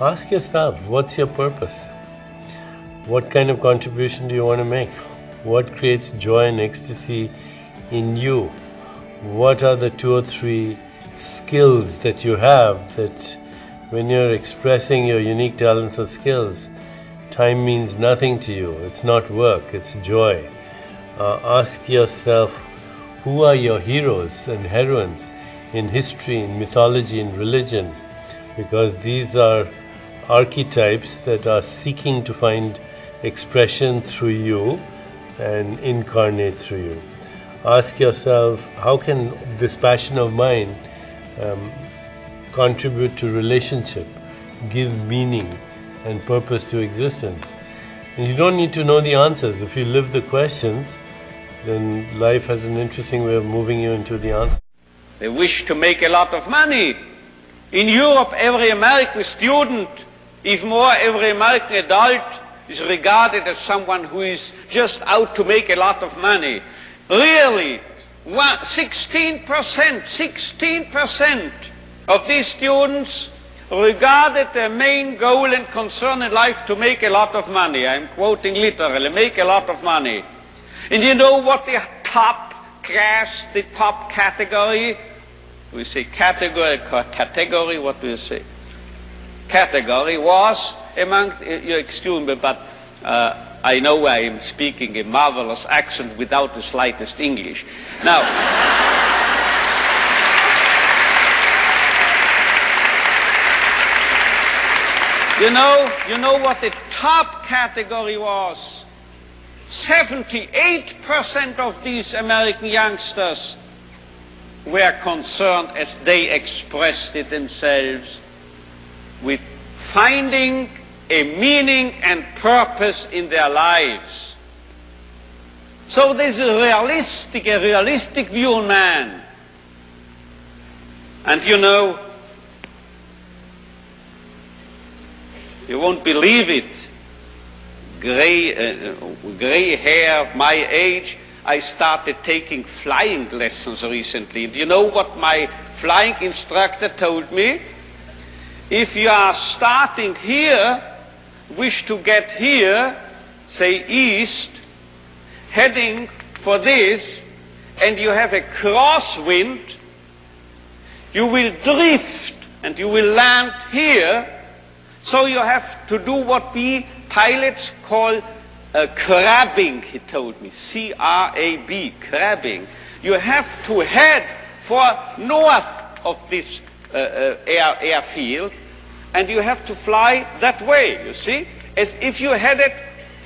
Ask yourself, what's your purpose? What kind of contribution do you want to make? What creates joy and ecstasy in you? What are the 2 or 3 skills that you have that when you're expressing your unique talents or skills, time means nothing to you. It's not work, it's joy. Ask yourself, who are your heroes and heroines in history, in mythology, in religion? Because these are archetypes that are seeking to find expression through you and incarnate through you. Ask yourself, how can this passion of mine contribute to relationship, give meaning and purpose to existence? And you don't need to know the answers. If you live the questions, then life has an interesting way of moving you into the answer. They wish to make a lot of money. In Europe, every American student, even more every American adult, is regarded as someone who is just out to make a lot of money. Really, 16% of these students regarded their main goal and concern in life to make a lot of money. I'm quoting literally, make a lot of money. And you know what the top class, the top category, we say category, what do you say? Category was among, you excuse me, but I know I am speaking a marvelous accent without the slightest English. Now, you know what the top category was? 78% of these American youngsters were concerned, as they expressed it themselves, with finding a meaning and purpose in their lives. So this is a realistic view on man. And you know, you won't believe it, gray hair, my age, I started taking flying lessons recently. And you know what my flying instructor told me? If you are starting here, wish to get here, say east, heading for this, and you have a crosswind, you will drift and you will land here. So you have to do what we pilots call crabbing, he told me, C-R-A-B, crabbing. You have to head for north of this airfield, and you have to fly that way, you see, as if you headed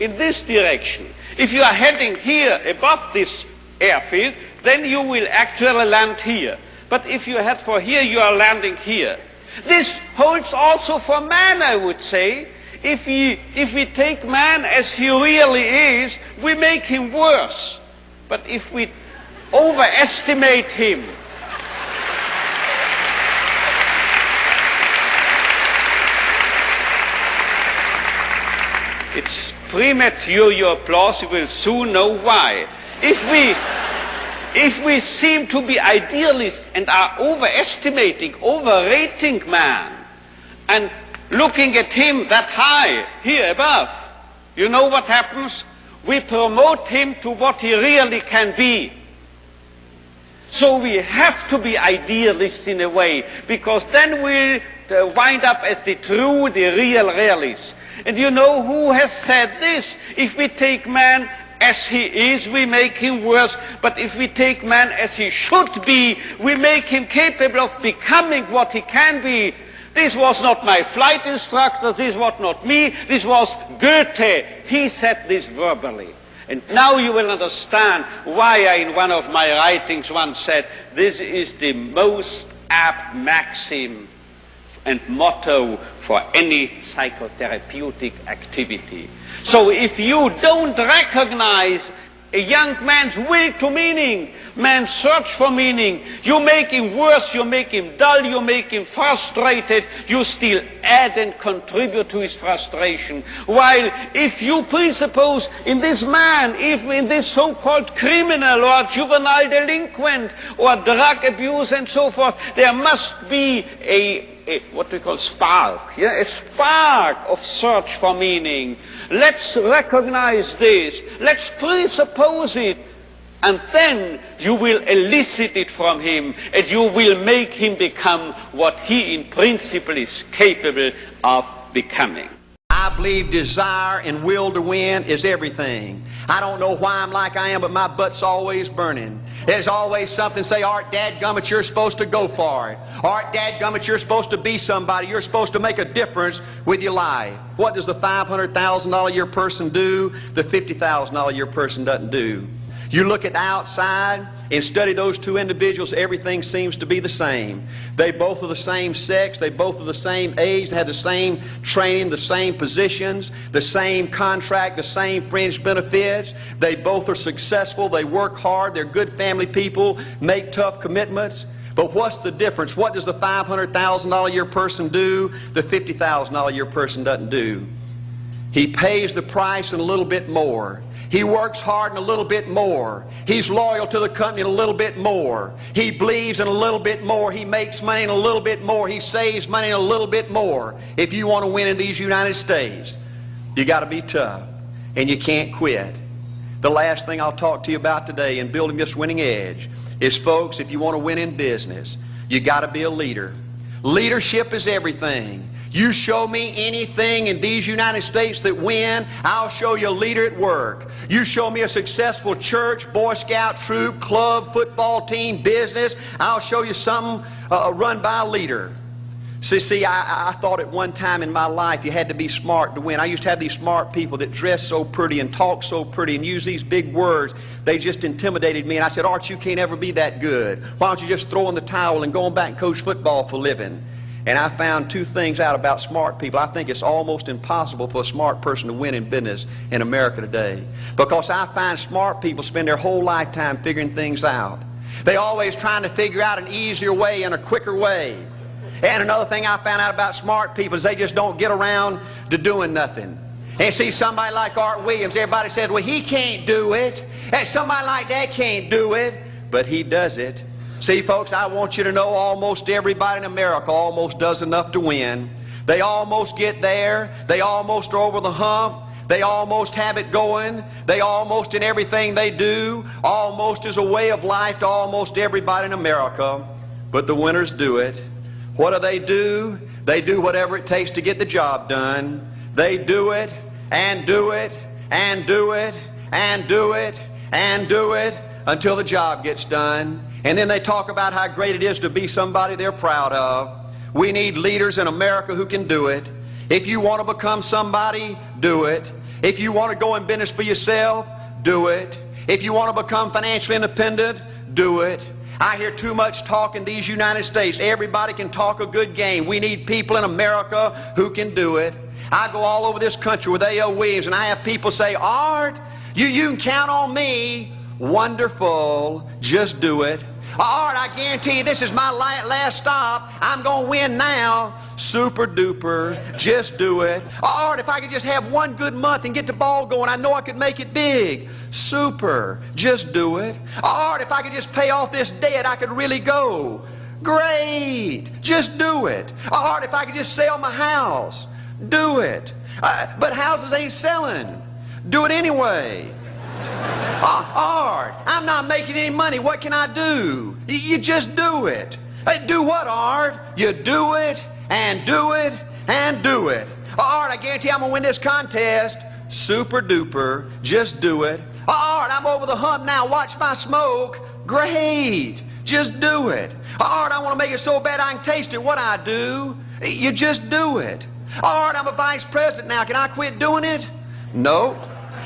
in this direction. If you are heading here above this airfield, then you will actually land here. But if you head for here, you are landing here. This holds also for man, I would say. If we take man as he really is, we make him worse. But if we overestimate him, it's premature, your applause, you will soon know why. If we seem to be idealists and are overrating man, and looking at him that high, here above, you know what happens? We promote him to what he really can be. So we have to be idealists in a way, because then we'll wind up as the real realists. And you know who has said this? If we take man as he is, we make him worse. But if we take man as he should be, we make him capable of becoming what he can be. This was not my flight instructor, this was not me, this was Goethe. He said this verbally. And now you will understand why I, in one of my writings, once said, this is the most apt maxim and motto for any psychotherapeutic activity. So if you don't recognize a young man's will to meaning, man's search for meaning, you make him worse, you make him dull, you make him frustrated, you still add and contribute to his frustration. While if you presuppose in this man, if in this so-called criminal or juvenile delinquent or drug abuse and so forth, there must be a what we call spark, yeah? A spark of search for meaning. Let's recognize this. Let's presuppose it. And then you will elicit it from him, and you will make him become what he in principle is capable of becoming. I believe desire and will to win is everything. I don't know why I'm like I am, but my butt's always burning. There's always something say, Art, dadgummit, you're supposed to go for it. Art, dadgummit, you're supposed to be somebody. You're supposed to make a difference with your life. What does the $500,000 a year person do? The $50,000 a year person doesn't do. You look at the outside and study those two individuals, everything seems to be the same. They both are the same sex, they both are the same age, they have the same training, the same positions, the same contract, the same fringe benefits. They both are successful, they work hard, they're good family people, make tough commitments. But what's the difference? What does the $500,000 a year person do? The $50,000 a year person doesn't do. He pays the price and a little bit more. He works hard and a little bit more. He's loyal to the company and a little bit more. He believes in a little bit more. He makes money and a little bit more. He saves money and a little bit more. If you want to win in these United States, you got to be tough and you can't quit. The last thing I'll talk to you about today in building this winning edge is, folks, if you want to win in business, you got to be a leader. Leadership is everything. You show me anything in these United States that win, I'll show you a leader at work. You show me a successful church, Boy Scout troop, club, football team, business, I'll show you something run by a leader. See, I thought at one time in my life you had to be smart to win. I used to have these smart people that dress so pretty and talk so pretty and use these big words. They just intimidated me. And I said, Art, you can't ever be that good. Why don't you just throw in the towel and go on back and coach football for a living? And I found two things out about smart people. I think it's almost impossible for a smart person to win in business in America today. Because I find smart people spend their whole lifetime figuring things out. They're always trying to figure out an easier way and a quicker way. And another thing I found out about smart people is they just don't get around to doing nothing. And see, somebody like Art Williams, everybody said, well, he can't do it. Hey, somebody like that can't do it. But he does it. See, folks, I want you to know almost everybody in America almost does enough to win. They almost get there. They almost are over the hump. They almost have it going. They almost in everything they do. Almost is a way of life to almost everybody in America. But the winners do it. What do? They do whatever it takes to get the job done. They do it and do it and do it and do it and do it until the job gets done. And then they talk about how great it is to be somebody they're proud of. We need leaders in America who can do it. If you want to become somebody, do it. If you want to go in business for yourself, do it. If you want to become financially independent, do it. I hear too much talk in these United States. Everybody can talk a good game. We need people in America who can do it. I go all over this country with A.L. Williams, and I have people say, Art, you can count on me. Wonderful. Just do it. Art, I guarantee you this is my last stop. I'm going to win now. Super duper. Just do it. Art, if I could just have one good month and get the ball going, I know I could make it big. Super. Just do it. Art, if I could just pay off this debt, I could really go. Great. Just do it. Art, if I could just sell my house. Do it. But houses ain't selling. Do it anyway. Art, I'm not making any money. What can I do? You just do it. Do what, Art? You do it and do it and do it. Art, I guarantee I'm going to win this contest. Super duper. Just do it. Art, I'm over the hump now. Watch my smoke. Great. Just do it. Art, I want to make it so bad I can taste it. What I do? You just do it. Art, I'm a vice president now. Can I quit doing it? No.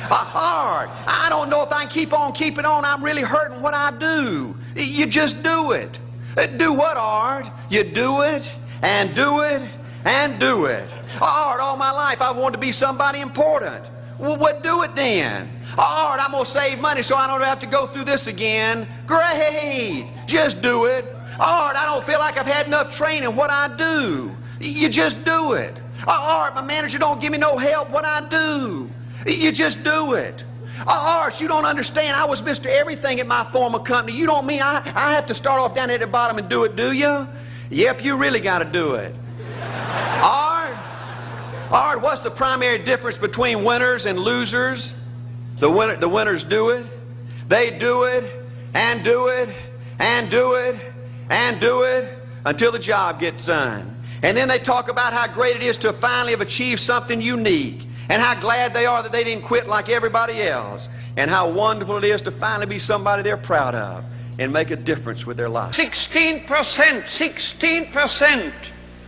Art, I don't know if I can keep on keeping on. I'm really hurting. What I do? You just do it. Do what, Art? You do it and do it and do it. Art, all my life I wanted to be somebody important. Well, what do it then? Art, I'm going to save money so I don't have to go through this again. Great. Just do it. Art, I don't feel like I've had enough training. What I do? You just do it. Art, my manager don't give me no help. What I do? You just do it. Art, you don't understand. I was Mr. Everything at my former company. You don't mean I have to start off down at the bottom and do it, do you? Yep, you really got to do it. Art, what's the primary difference between winners and losers? The winners do it. They do it and do it and do it and do it until the job gets done. And then they talk about how great it is to finally have achieved something unique and how glad they are that they didn't quit like everybody else and how wonderful it is to finally be somebody they're proud of and make a difference with their life. 16%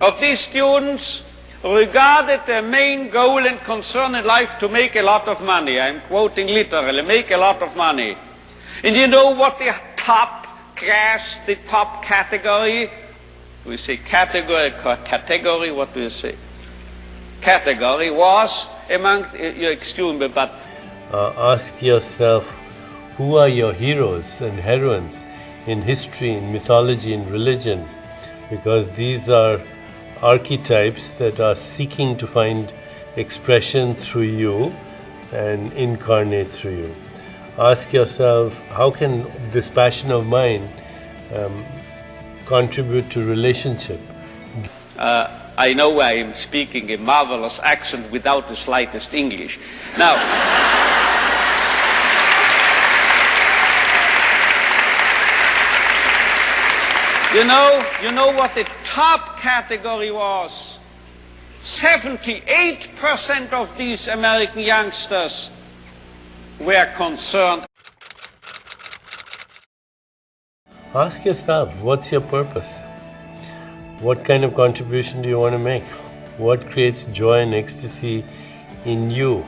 of these students regarded their main goal and concern in life to make a lot of money. I'm quoting literally, make a lot of money. And you know what the top class, the top category, we say category, what do you say? Category was among, excuse me, but... Ask yourself, who are your heroes and heroines in history, in mythology, in religion? Because these are archetypes that are seeking to find expression through you and incarnate through you. Ask yourself, how can this passion of mine contribute to relationship? I know I am speaking a marvelous accent without the slightest English. Now, you know what the top category was? 78% of these American youngsters were concerned. Ask yourself, what's your purpose? What kind of contribution do you want to make? What creates joy and ecstasy in you?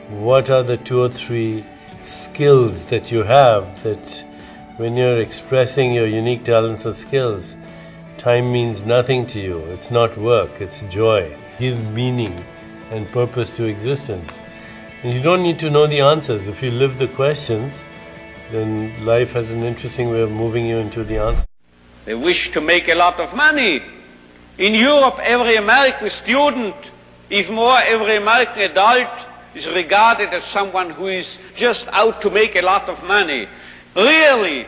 What are the 2 or 3 skills that you have that when you're expressing your unique talents or skills, time means nothing to you. It's not work, it's joy. Give meaning and purpose to existence. And you don't need to know the answers. If you live the questions, then life has an interesting way of moving you into the answer. They wish to make a lot of money. In Europe, every American student, even more every American adult, is regarded as someone who is just out to make a lot of money. Really,